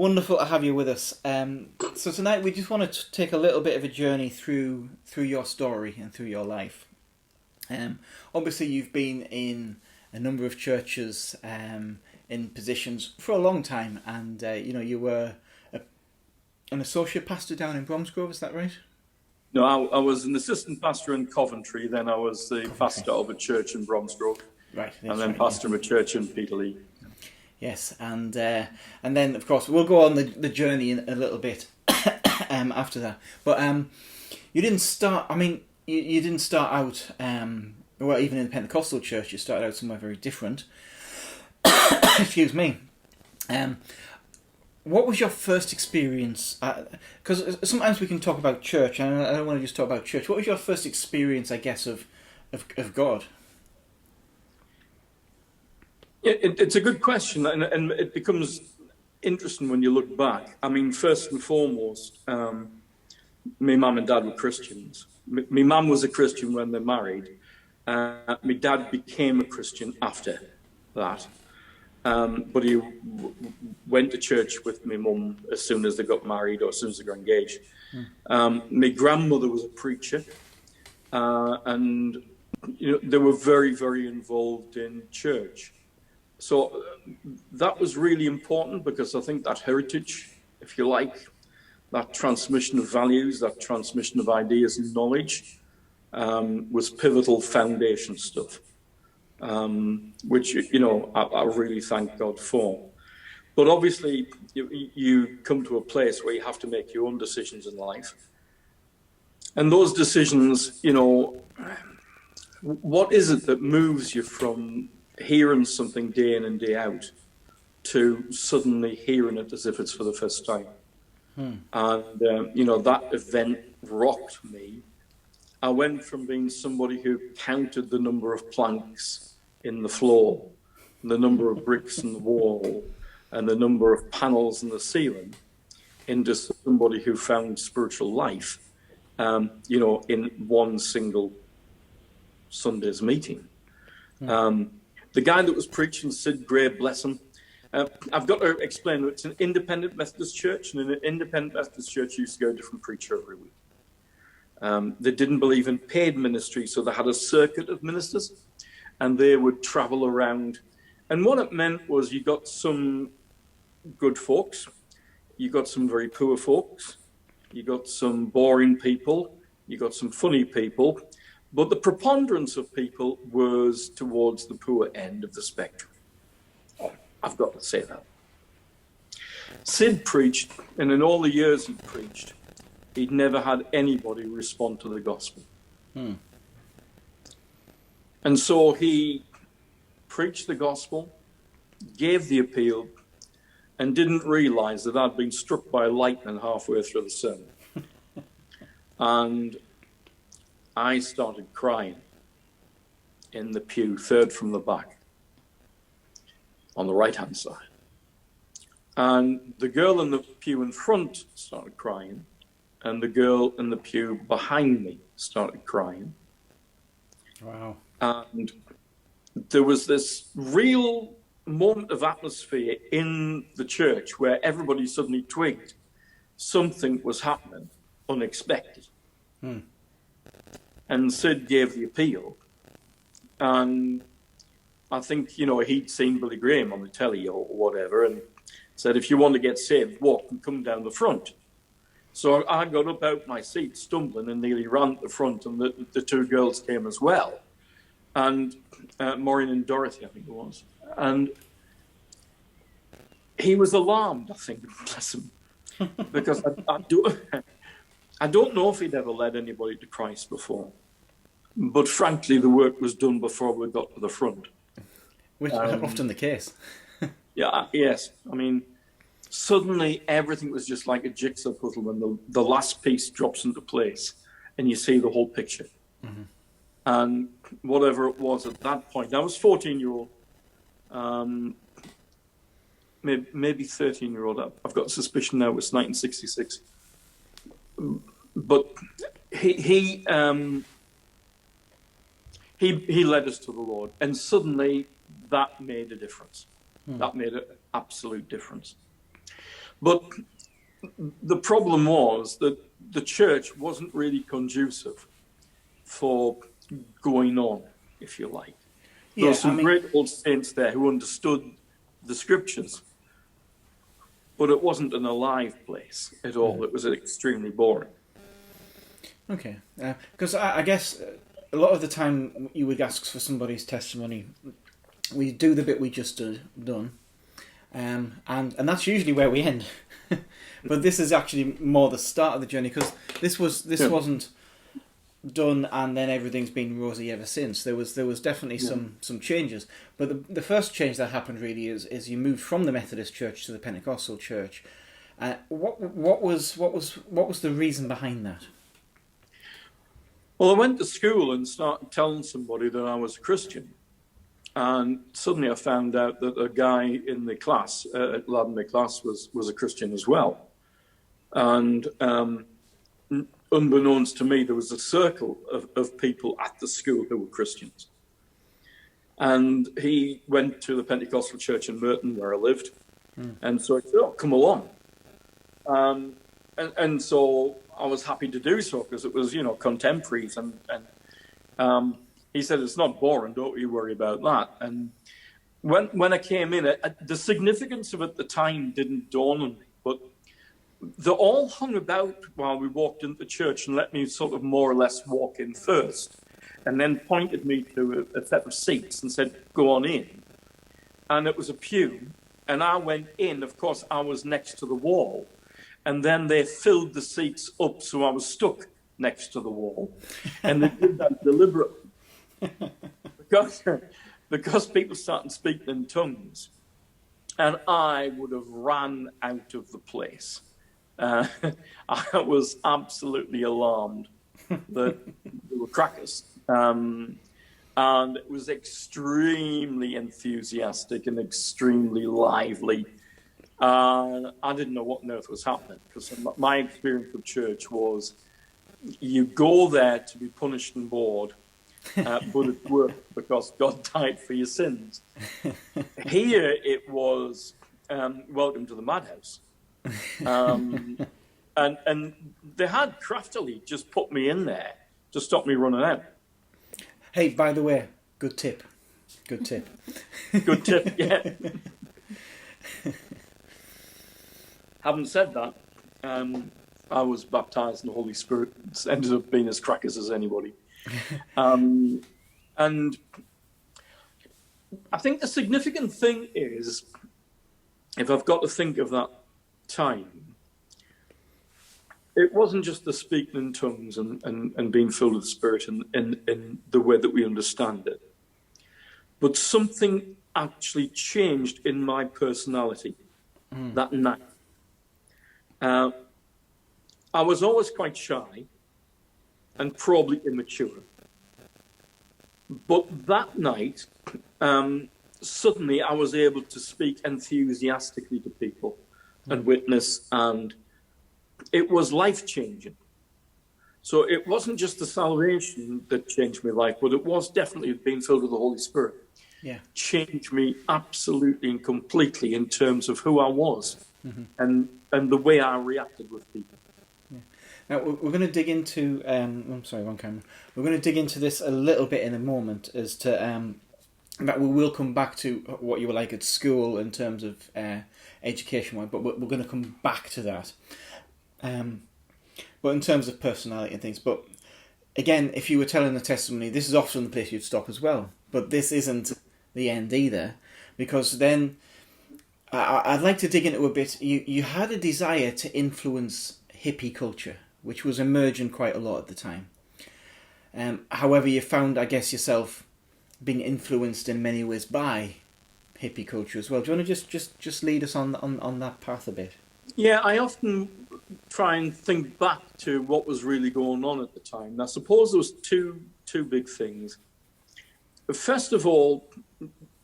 Wonderful to have you with us. So tonight we just want to take a little bit of a journey through your story and through your life. Obviously, you've been in a number of churches in positions for a long time, and you were an associate pastor down in Bromsgrove. Is that right? No, I was an assistant pastor in Coventry. Then I was the pastor of a church in Bromsgrove, right, and then pastor of a church in Peterlee. Yes, and then of course we'll go on the journey in a little bit after that. But you didn't start. I mean, you didn't start out. Well, even in the Pentecostal church, you started out somewhere very different. Excuse me. What was your first experience? Because sometimes we can talk about church, and I don't want to just talk about church. What was your first experience, I guess, of God? It's a good question, and it becomes interesting when you look back. I mean, first and foremost, my mum and dad were Christians. My mum was a Christian when they married. My dad became a Christian after that. But he went to church with my mum as soon as they got married or as soon as they got engaged. My grandmother was a preacher, and they were very, very involved in church. So that was really important, because I think that heritage, if you like, that transmission of values, that transmission of ideas and knowledge, was pivotal foundation stuff, which, I really thank God for. But obviously, you come to a place where you have to make your own decisions in life. And those decisions, what is it that moves you from hearing something day in and day out to suddenly hearing it as if it's for the first time? And, that event rocked me. I went from being somebody who counted the number of planks in the floor, the number of bricks in the wall, and the number of panels in the ceiling, into somebody who found spiritual life, in one single Sunday's meeting. The guy that was preaching, Sid Gray, bless him, I've got to explain that it's an independent Methodist church, and in an independent Methodist church you used to go to a different preacher every week. They didn't believe in paid ministry, so they had a circuit of ministers, and they would travel around. And what it meant was you got some good folks, you got some very poor folks, you got some boring people, you got some funny people, but the preponderance of people was towards the poor end of the spectrum. I've got to say that. Sid preached, and in all the years he preached, he'd never had anybody respond to the gospel. And so he preached the gospel, gave the appeal, and didn't realize that I'd been struck by lightning halfway through the sermon. And I started crying in the pew, third from the back, on the right-hand side. And the girl in the pew in front started crying, and the girl in the pew behind me started crying. Wow. And there was this real moment of atmosphere in the church where everybody suddenly twigged something was happening unexpected. And Sid gave the appeal. And I think, he'd seen Billy Graham on the telly or whatever, and said, if you want to get saved, walk and come down the front. So I got up out my seat, stumbling, and nearly ran to the front, and the two girls came as well. And Maureen and Dorothy, I think it was. And he was alarmed, I think, bless him, because I don't know if he'd ever led anybody to Christ before. But frankly, the work was done before we got to the front. Which is often the case. Yes. I mean, suddenly everything was just like a jigsaw puzzle when the last piece drops into place and you see the whole picture. And whatever it was at that point, I was 14-year-old, maybe 13-year-old. I've got a suspicion now it was 1966. But he led us to the Lord, and suddenly that made a difference. That made an absolute difference. But the problem was that the church wasn't really conducive for going on, if you like. There were some great old saints there who understood the scriptures, but it wasn't an alive place at all. It was extremely boring. Okay, because I guess a lot of the time you would ask for somebody's testimony, we do the bit we just done, and that's usually where we end. But this is actually more the start of the journey, because this wasn't done and then everything's been rosy ever since. There was definitely some changes, but the first change that happened really is you moved from the Methodist Church to the Pentecostal Church. What was the reason behind that? Well, I went to school and started telling somebody that I was a Christian, and suddenly I found out that a guy in the class, at my class, was a Christian as well. And unbeknownst to me, there was a circle of people at the school who were Christians. And he went to the Pentecostal church in Merton, where I lived. And so I said, "Oh, come along." And so I was happy to do so, because it was, contemporaries. And he said, "It's not boring, don't you worry about that." And when I came in, the significance of it at the time didn't dawn on me. But they all hung about while we walked into the church and let me sort of more or less walk in first, and then pointed me to a set of seats and said, "Go on in." And it was a pew, and I went in. Of course, I was next to the wall, and then they filled the seats up, so I was stuck next to the wall. And they did that deliberately, because people started speaking in tongues, and I would have ran out of the place. I was absolutely alarmed that they were crackers. And it was extremely enthusiastic and extremely lively. I didn't know what on earth was happening, because my experience of church was you go there to be punished and bored, but it's worth, because God died for your sins. Here it was, welcome to the madhouse. And they had craftily just put me in there to stop me running out. Hey, by the way, good tip. Good tip, yeah. Having said that, I was baptized in the Holy Spirit. It ended up being as crackers as anybody. And I think the significant thing is, if I've got to think of that time, it wasn't just the speaking in tongues and being filled with the Spirit in the way that we understand it, but something actually changed in my personality that night. I was always quite shy and probably immature, but that night, suddenly I was able to speak enthusiastically to people and witness, and it was life-changing. So it wasn't just the salvation that changed my life, but it was definitely being filled with the Holy Spirit. Yeah, Changed me absolutely and completely in terms of who I was and the way I reacted with people. Yeah. Now we're going to dig into. I'm sorry, wrong camera. We're going to dig into this a little bit in a moment, as to that we will come back to what you were like at school in terms of education, but we're going to come back to that. But in terms of personality and things, but again, if you were telling a testimony, this is often the place you'd stop as well. But this isn't the end either, because then I'd like to dig into a bit. You had a desire to influence hippie culture, which was emerging quite a lot at the time. However, you found, I guess, yourself being influenced in many ways by hippie culture as well. Do you want to just lead us on that path a bit? Yeah, I often try and think back to what was really going on at the time. And I suppose there was two big things. First of all,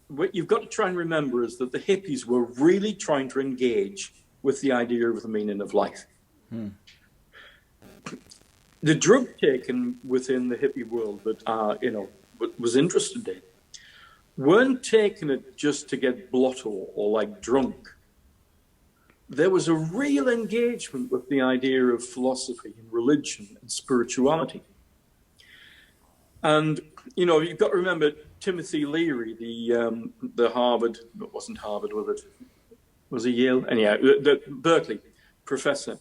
what you've got to try and remember is that the hippies were really trying to engage with the idea of the meaning of life. The drug taken within the hippie world that was interested in weren't taking it just to get blotto or like drunk. there was a real engagement with the idea of philosophy and religion and spirituality. And, you know, you've got to remember Timothy Leary, the Harvard, it wasn't Harvard, was it? Was he Yale? Anyhow, the Berkeley professor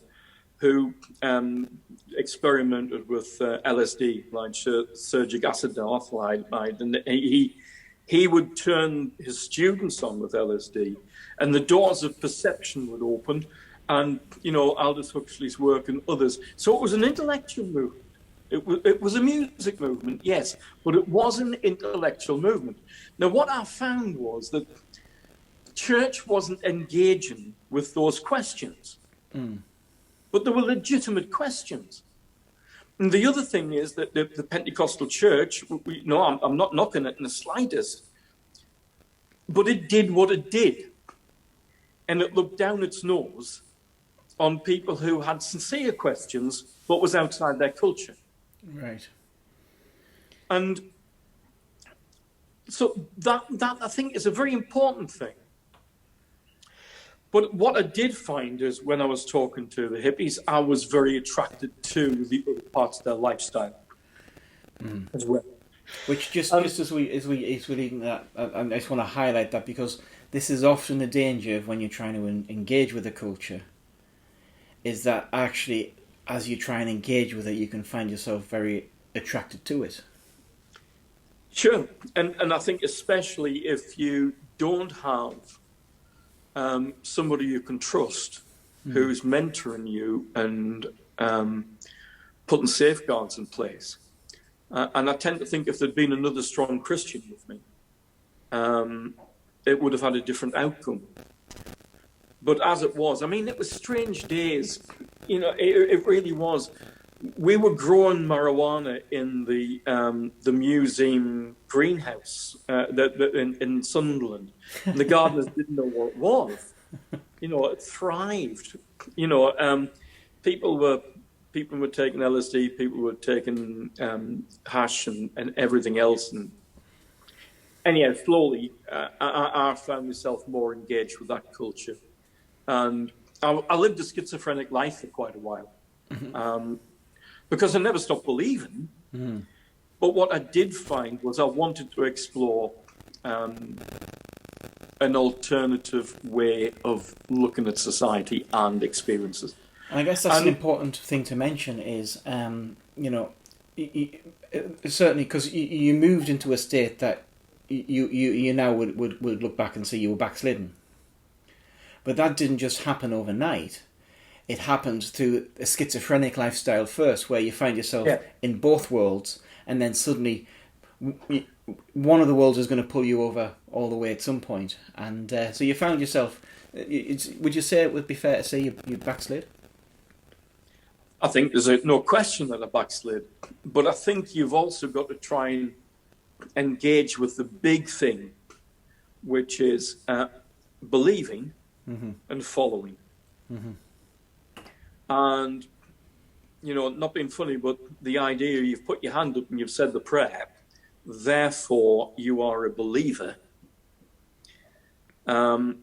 who experimented with LSD, like surgic acid dialdehyde, and he would turn his students on with LSD, and the doors of perception would open, and, you know, Aldous Huxley's work and others. So it was an intellectual movement. It was a music movement, yes, but it was an intellectual movement. Now, what I found was that church wasn't engaging with those questions, but they were legitimate questions. And the other thing is that the Pentecostal church, I'm not knocking it in the slightest, but it did what it did. And it looked down its nose on people who had sincere questions, but was outside their culture. Right. And so that I think is a very important thing. But what I did find is when I was talking to the hippies, I was very attracted to the other parts of their lifestyle as well. Which just as we leading that, I just want to highlight that, because this is often the danger of when you're trying to engage with a culture, is that actually as you try and engage with it, you can find yourself very attracted to it. Sure, and I think especially if you don't have somebody you can trust who's mentoring you and putting safeguards in place. And I tend to think if there'd been another strong Christian with me, it would have had a different outcome. But as it was, I mean, it was strange days. You know, it really was. We were growing marijuana in the museum greenhouse in Sunderland. And the gardeners didn't know what it was. You know, it thrived. You know, people were taking LSD, people were taking hash and everything else. And anyhow, slowly, I found myself more engaged with that culture. And I lived a schizophrenic life for quite a while. Because I never stopped believing. But what I did find was I wanted to explore an alternative way of looking at society and experiences. And I guess that's an important thing to mention is, you know, certainly because you moved into a state that you now would look back and say you were backslidden. But that didn't just happen overnight. It happened through a schizophrenic lifestyle first, where you find yourself in both worlds, and then suddenly one of the worlds is going to pull you over all the way at some point. And so you found yourself, would you say it would be fair to say you backslid? I think there's no question that I backslid. But I think you've also got to try and engage with the big thing, which is believing and following. And, you know, not being funny, but the idea you've put your hand up and you've said the prayer, therefore you are a believer. When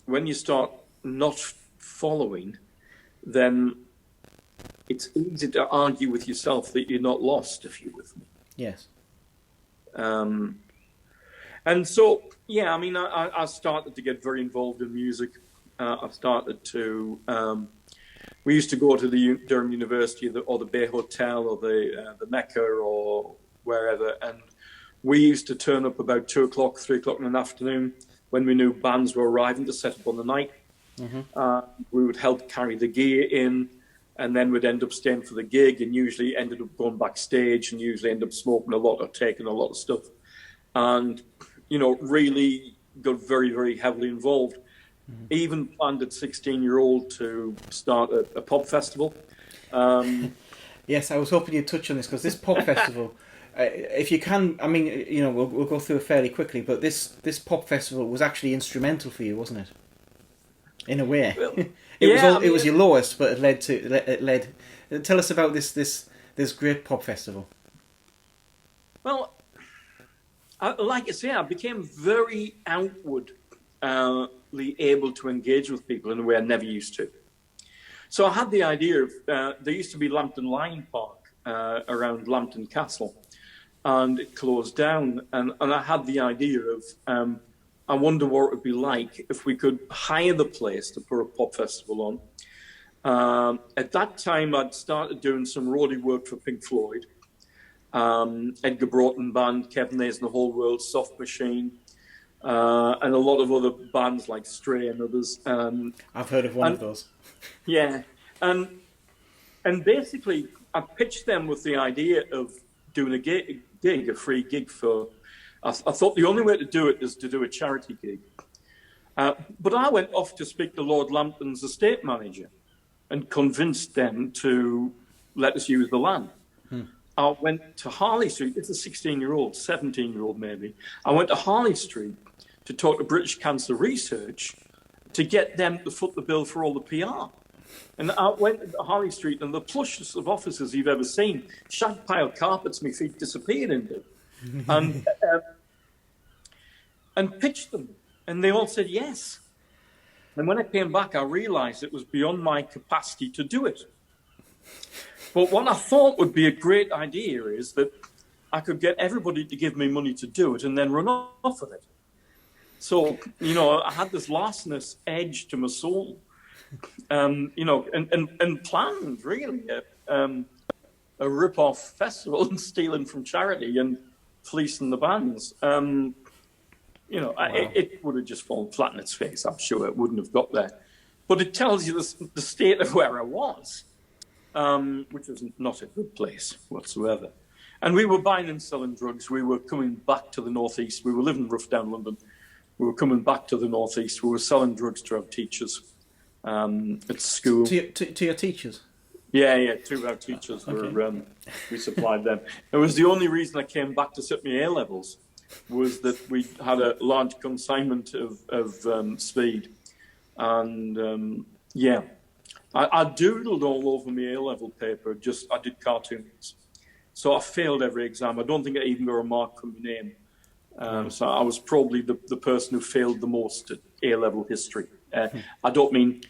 you start not following, then it's easy to argue with yourself that you're not lost, if you're with me. Yes. And so, yeah, I mean, I started to get very involved in music. I've started to... we used to go to the Durham University or the Bay Hotel or the Mecca or wherever, and we used to turn up about 2 o'clock, 3 o'clock in the afternoon when we knew bands were arriving to set up on the night. We would help carry the gear in, and then we'd end up staying for the gig, and usually ended up going backstage and usually end up smoking a lot or taking a lot of stuff. And, you know, really got very, very heavily involved. Even planned at 16-year-old to start a pop festival. Yes, I was hoping you'd touch on this, because this pop festival, if you can, I mean, you know, we'll go through it fairly quickly, but this pop festival was actually instrumental for you, wasn't it? In a way, Well, it was your lowest, but it led. Tell us about this great pop festival. Well, like I say, I became very outward immediately able to engage with people in a way I never used to. So I had the idea of, there used to be Lambton Lion Park around Lambton Castle, and it closed down. And I had the idea of, I wonder what it would be like if we could hire the place to put a pop festival on. At that time, I'd started doing some roadie work for Pink Floyd, Edgar Broughton Band, Kevin Ayers and the Whole World, Soft Machine, and a lot of other bands like Stray and others. I've heard of one of those. Yeah, and basically, I pitched them with the idea of doing a free gig for. I thought the only way to do it is to do a charity gig. But I went off to speak to Lord Lambton's estate manager and convinced them to let us use the land. I went to Harley Street. It's a 16-year-old, 17-year-old maybe. I went to Harley Street to talk to British Cancer Research to get them to foot the bill for all the PR. And I went to Harley Street, and the plushest of offices you've ever seen, shag pile carpets my feet disappeared into, and pitched them. And they all said yes. And when I came back, I realised it was beyond my capacity to do it. But what I thought would be a great idea is that I could get everybody to give me money to do it and then run off with it. So, I had this larcenous edge to my soul, and planned really a rip-off festival and stealing from charity and fleecing the bands. Wow. It would have just fallen flat in its face. I'm sure it wouldn't have got there. But it tells you the state of where I was, which was not a good place whatsoever. And we were buying and selling drugs. We were coming back to the northeast. We were living rough down London. We were coming back to the northeast. We were selling drugs to our teachers at school. To your teachers? Yeah, two of our teachers were. We supplied them. It was the only reason I came back to sit my A levels, was that we had a large consignment of speed, and I doodled all over my A level paper. I did cartoons, so I failed every exam. I don't think I even got a mark on my name. So I was probably the person who failed the most at A level history. I don't mean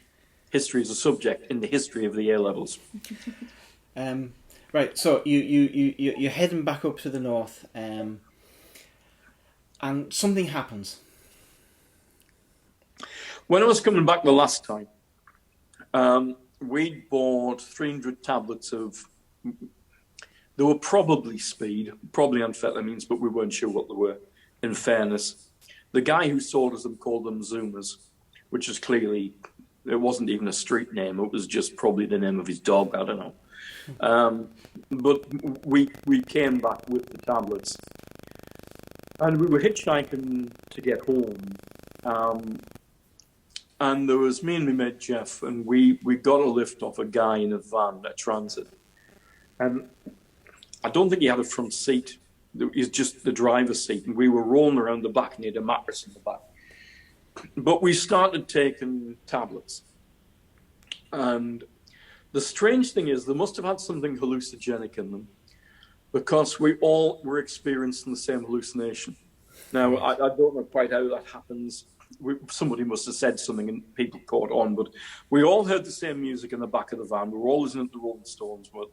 history as a subject, in the history of the A levels. Right. So you're heading back up to the north, and something happens. When I was coming back the last time, we bought 300 tablets of. They were probably speed, probably amphetamines, but we weren't sure what they were. In fairness, the guy who sold us them called them Zoomers, which is clearly, it wasn't even a street name. It was just probably the name of his dog. I don't know. But we came back with the tablets, and we were hitchhiking to get home. And there was me and my mate Jeff, and we got a lift off a guy in a van, a transit. And I don't think he had a front seat. It was just the driver's seat, and we were rolling around the back, and he had a mattress in the back. But we started taking tablets. And the strange thing is, they must have had something hallucinogenic in them, because we all were experiencing the same hallucination. Now, I don't know quite how that happens. Somebody must have said something and people caught on, but we all heard the same music in the back of the van. We were all listening to the Rolling Stones, but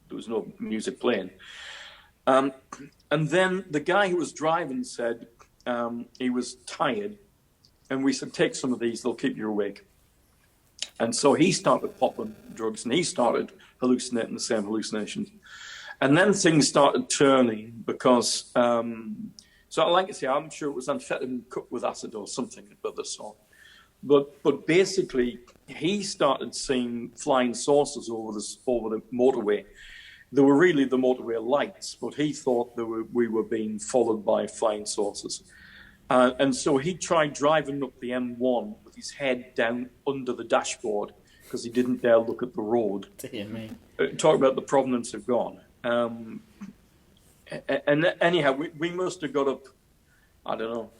there was no music playing. And then the guy who was driving said he was tired, and we said, take some of these, they'll keep you awake. And so he started popping drugs, and he started hallucinating the same hallucinations. And then things started turning because, so like I say, I'm sure it was amphetamine cooked with acid or something of the sort. But basically, he started seeing flying saucers over the motorway. They were really the motorway lights, but he thought we were being followed by flying saucers. And so he tried driving up the M1 with his head down under the dashboard because he didn't dare look at the road. Dear me. Talk about the provenance of gone. And anyhow, we must have got up, I don't know,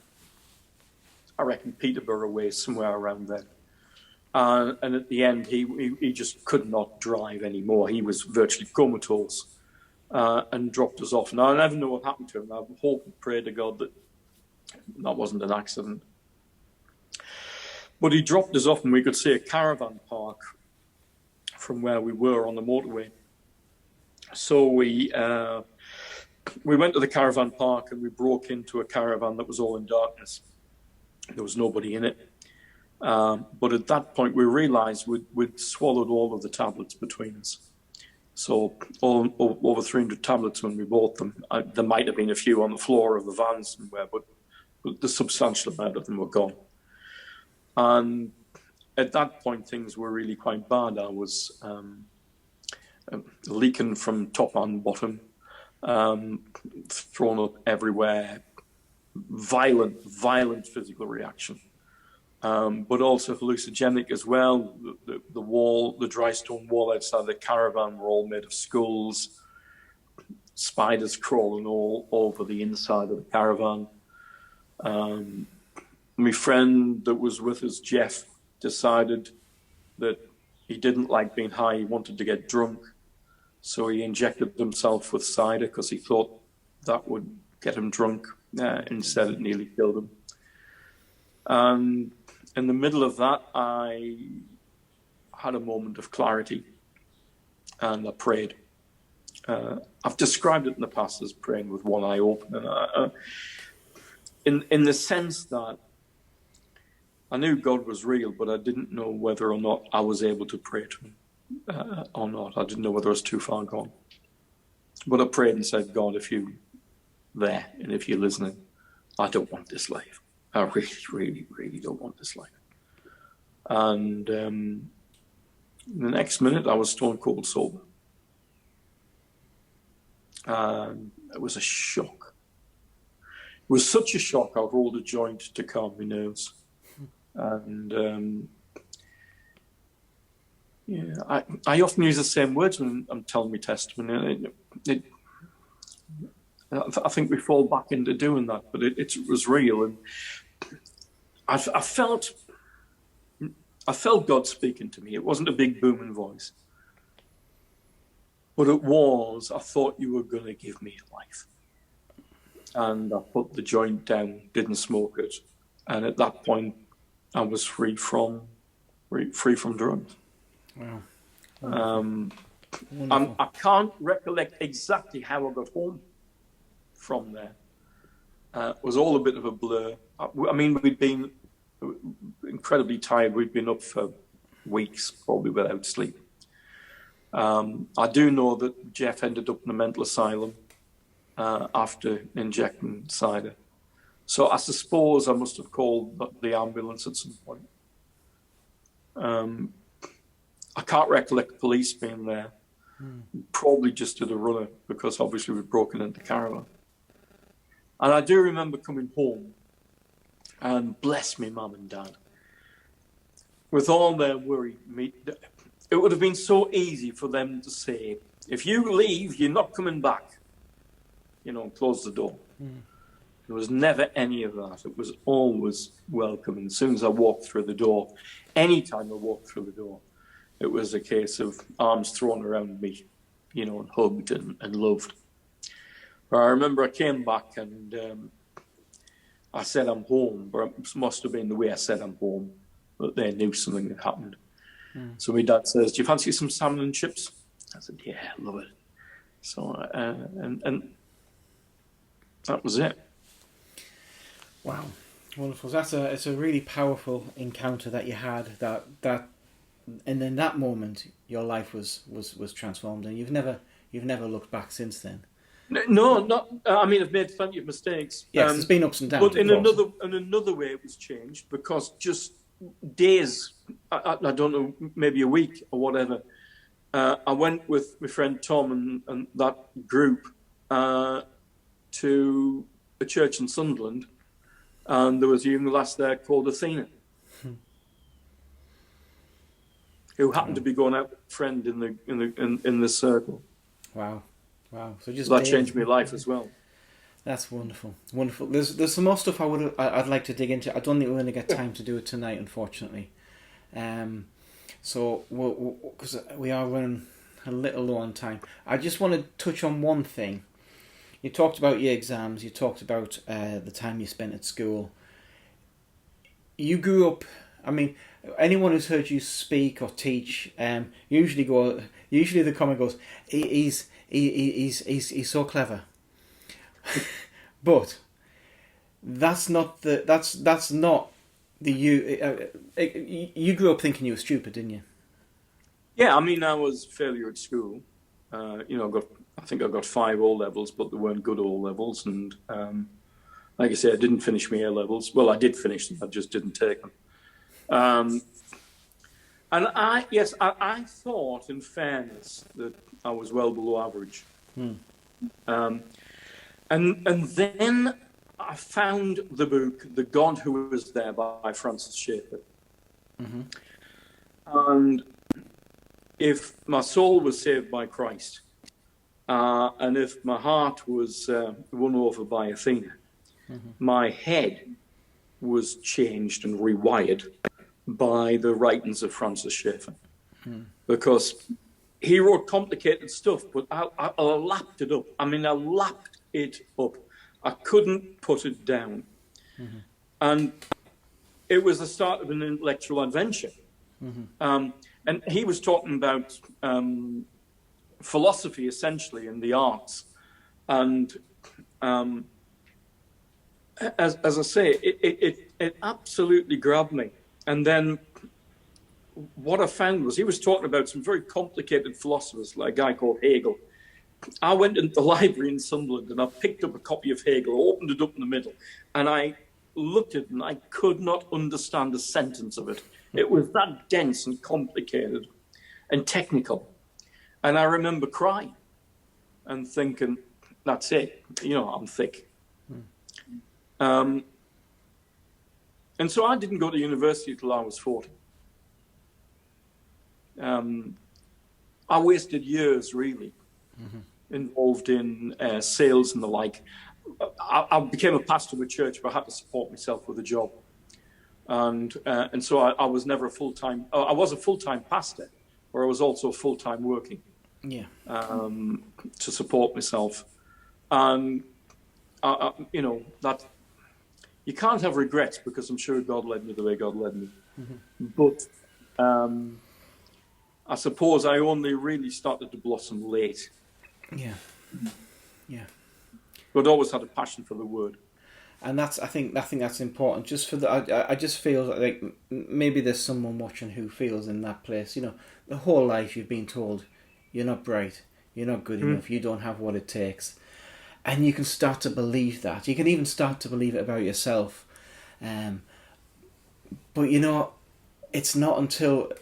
I reckon Peterborough way, somewhere around there. And at the end, he just could not drive anymore. He was virtually comatose and dropped us off. Now, I never know what happened to him. I hope and pray to God that wasn't an accident. But he dropped us off and we could see a caravan park from where we were on the motorway. So we went to the caravan park and we broke into a caravan that was all in darkness. There was nobody in it. But at that point we realised we'd swallowed all of the tablets between us. So over 300 tablets when we bought them. There might have been a few on the floor of the van somewhere, but the substantial amount of them were gone. And at that point, things were really quite bad. I was leaking from top and bottom, thrown up everywhere, violent physical reaction, but also hallucinogenic as well. The dry stone wall outside the caravan were all made of skulls, spiders crawling all over the inside of the caravan. My friend that was with us, Jeff, decided that he didn't like being high. He wanted to get drunk. So he injected himself with cider because he thought that would get him drunk. Instead, it nearly killed him. And in the middle of that, I had a moment of clarity and I prayed. I've described it in the past as praying with one eye open. And in the sense that I knew God was real, but I didn't know whether or not I was able to pray to him or not. I didn't know whether I was too far gone. But I prayed and said, God, if you're there and if you're listening, I don't want this life. I really don't want this life. And the next minute, I was stone cold sober. And it was a shock. It was such a shock, I rolled a joint to calm my nerves. And I often use the same words when I'm telling my testimony. I think we fall back into doing that, but it was real, and I felt God speaking to me. It wasn't a big booming voice, but it was. I thought you were going to give me life, and I put the joint down, didn't smoke it, and at that point, I was free from drugs. Wow. I can't recollect exactly how I got home from there. It was all a bit of a blur. I mean, we'd been incredibly tired. We'd been up for weeks, probably without sleep. I do know that Jeff ended up in a mental asylum after injecting cider. So I suppose I must have called the ambulance at some point. I can't recollect police being there. Probably just did a runner because obviously we'd broken into the caravan. And I do remember coming home and bless me mum and dad. With all their worry, it would have been so easy for them to say, if you leave, you're not coming back. And close the door. There was never any of that. It was always welcome. And as soon as I walked through the door, anytime I walked through the door, it was a case of arms thrown around me, and hugged and loved. But I remember I came back and I said I'm home, but it must have been the way I said I'm home, that they knew something had happened. So my dad says, do you fancy some salmon and chips? I said, yeah, I love it. So, and that was it. Wow, wonderful. It's a really powerful encounter that you had. That and in that moment, your life was transformed, and you've never looked back since then. No, not. I mean, I've made plenty of mistakes. Yes, there's been ups and downs. But in another way, it was changed because just days, I don't know, maybe a week or whatever. I went with my friend Tom and that group to a church in Sunderland. And there was a young lass there called Athena, who happened to be going out with a friend in the circle. Wow. So just that changed my life as well. That's wonderful. There's some more stuff I'd like to dig into. I don't think we're going to get time to do it tonight, unfortunately. So because we are running a little low on time, I just want to touch on one thing. You talked about your exams. You talked about the time you spent at school. You grew up I mean, anyone who's heard you speak or teach, usually the comment goes, he's so clever. But that's not the you. You grew up thinking you were stupid, didn't you? Yeah, I mean, I was a failure at school. I think I got 5 O levels, but they weren't good O levels. And like I say, I didn't finish my A levels. Well, I did finish them, I just didn't take them. And I thought, in fairness, that I was well below average. And then I found the book, The God Who Was There by Francis Schaeffer. Mm-hmm. And if my soul was saved by Christ, and if my heart was won over by Athena, my head was changed and rewired by the writings of Francis Schaeffer. Because he wrote complicated stuff, but I lapped it up. I mean, I lapped it up. I couldn't put it down. And it was the start of an intellectual adventure. And he was talking about philosophy, essentially, and the arts. And as I say, it absolutely grabbed me. And then what I found was he was talking about some very complicated philosophers, like a guy called Hegel. I went into the library in Sunderland and I picked up a copy of Hegel, opened it up in the middle, and I looked at it and I could not understand a sentence of it. It was that dense and complicated and technical. And I remember crying and thinking, that's it, I'm thick. And so I didn't go to university till I was 40. I wasted years, really, involved in sales and the like. I became a pastor of a church, but I had to support myself with a job. And so I was never a full-time... I was a full-time pastor, or I was also full-time working to support myself. And, that you can't have regrets, because I'm sure God led me the way God led me. But I suppose I only really started to blossom late. Yeah. But always had a passion for the word. And I think that's important. Just for I just feel like maybe there's someone watching who feels in that place. The whole life you've been told you're not bright, you're not good enough, you don't have what it takes, and you can start to believe that. You can even start to believe it about yourself. But it's not until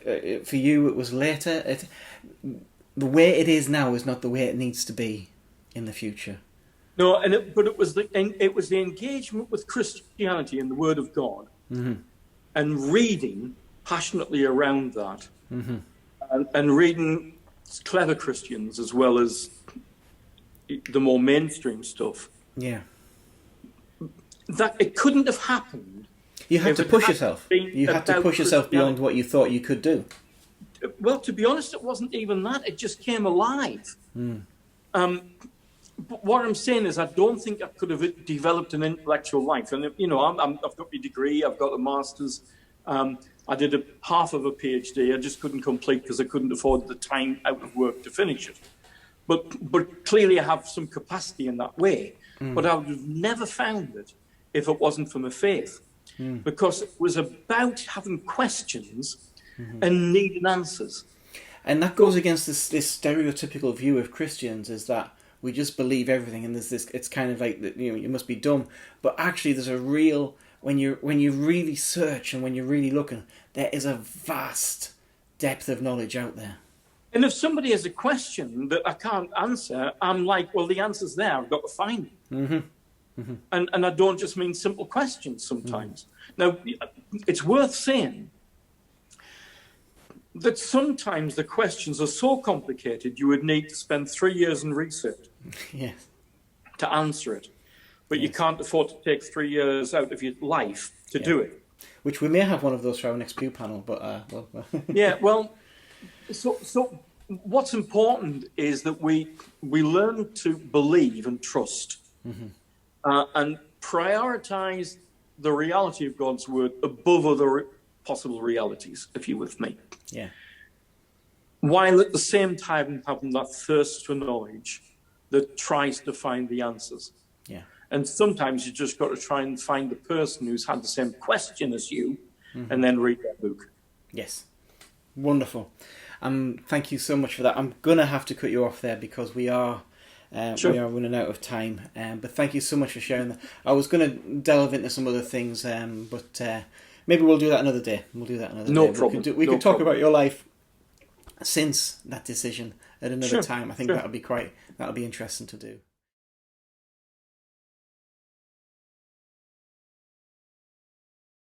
for you it was later. The way it is now is not the way it needs to be in the future. No, but it was the engagement with Christianity and the Word of God, and reading passionately around that, and reading clever Christians as well as the more mainstream stuff. Yeah, that it couldn't have happened. You had to push yourself. You had to push yourself beyond what you thought you could do. Well, to be honest, it wasn't even that. It just came alive. But what I'm saying is, I don't think I could have developed an intellectual life. And I've got my degree, I've got a master's. I did half of a PhD. I just couldn't complete because I couldn't afford the time out of work to finish it. But clearly, I have some capacity in that way. But I would have never found it if it wasn't for my faith, because it was about having questions and needing answers. And that goes against this stereotypical view of Christians, is that we just believe everything, and there's this. It's kind of like that. You must be dumb, but actually, there's a real when you really search and when you're really looking, there is a vast depth of knowledge out there. And if somebody has a question that I can't answer, I'm like, well, the answer's there. I've got to find it. And I don't just mean simple questions sometimes. Now, it's worth saying that sometimes the questions are so complicated you would need to spend 3 years in research to answer it. But you can't afford to take 3 years out of your life to do it. Which we may have one of those for our next Pew panel, but... So what's important is that we learn to believe and trust and prioritize the reality of God's word above other possible realities, if you're with me. Yeah. While at the same time having that thirst for knowledge that tries to find the answers. Yeah. And sometimes you just got to try and find the person who's had the same question as you, and then read their book. Yes. Wonderful. Thank you so much for that. I'm gonna have to cut you off there because we are running out of time. But thank you so much for sharing that. I was gonna delve into some other things, but maybe we'll do that another day. No problem. We could talk about your life since that decision at another time. I think that'll be interesting to do.